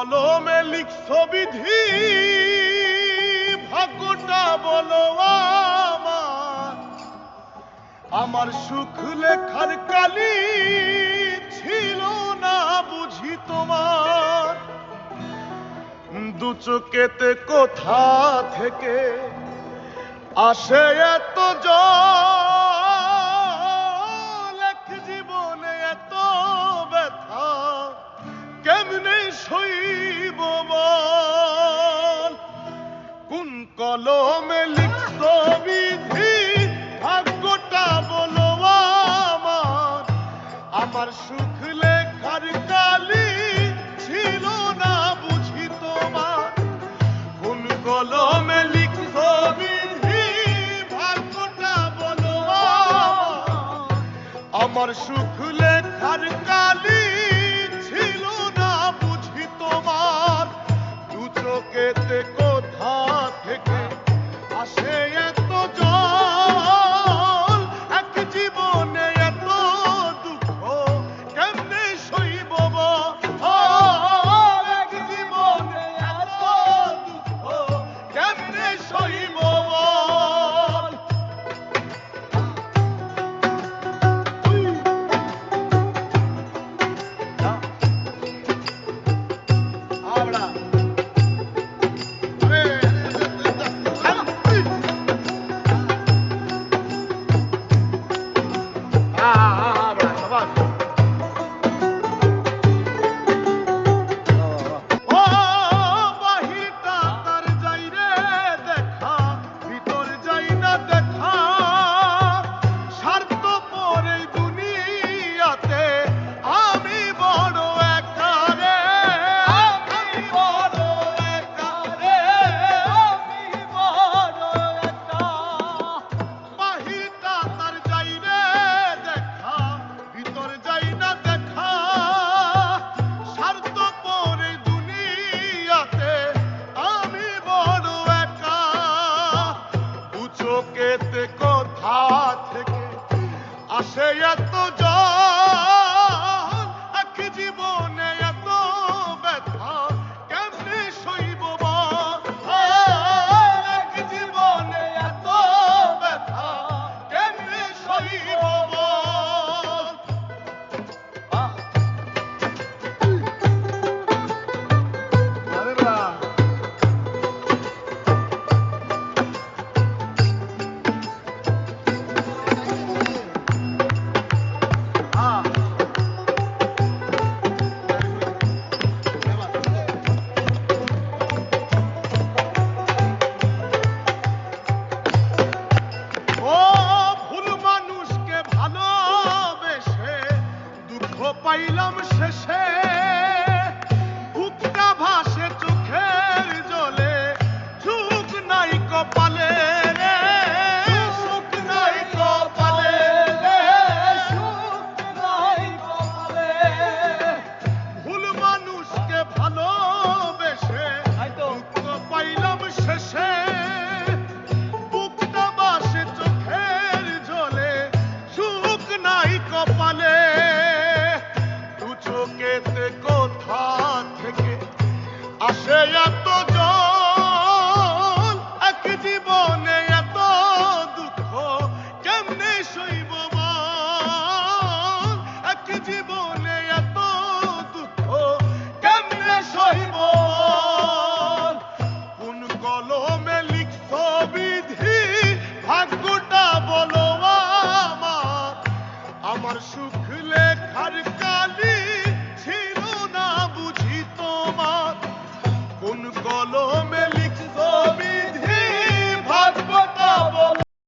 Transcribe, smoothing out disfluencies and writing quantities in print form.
কলমে লিখছো বিধি, ভাগ্যটা বলো আমার। আমার সুখ লেখার কালি ছিল না বুঝি তোমার। দু চোখেতে কোথা থেকে আসে এত জল, এক জীবনে এত ব্যথা কেমনে সইব বল। কোন কলমে লিখছো বিধি, ভাগ্যটা বলো আমার। আমার সুখ লেখার কালি ছিল না বুঝি তোমার। কোন কলমে লিখছো বিধি, ভাগ্যটা বলো আমার। আমার সুখ লেখার কালি ছিল না বুঝি তোমার। দু চোখেতে কোথা থেকে আসে এত জল, এক জীবনে এত দুঃখ কেমনে সইব বল। এক জীবনে এত দুঃখ কেমনে সইব বল। চোখেতে কোথা থেকে আসে এত জল, এক জীবনে এত ব্যথা কেমনে সইব বল। এক জীবনে এত ব্যথা কেমনে সইব বল। আরে বাহ, পাইলাম শেষে বুকটা ভাসে চোখের জলে, সুখ নাই কপালে রে, সুখ নাই কপালে রে, সুখ নাই কপালে। ভুল মানুষকে ভালোবেসে দুঃখ পাইলাম শেষে, বুকটা ভাসে চোখের জলে, সুখ নাই কপালে। চোখেতে কোথা থেকে আসে এত জল, এক জীবনে এত দুঃখ কেমনে সইব বল। এক জীবনে এত দুঃখ কেমনে সইব বল। কোন কলমে লিখছো বিধি, ভাগ্যটা বলো আমার। আমার সুখ লেখার কালি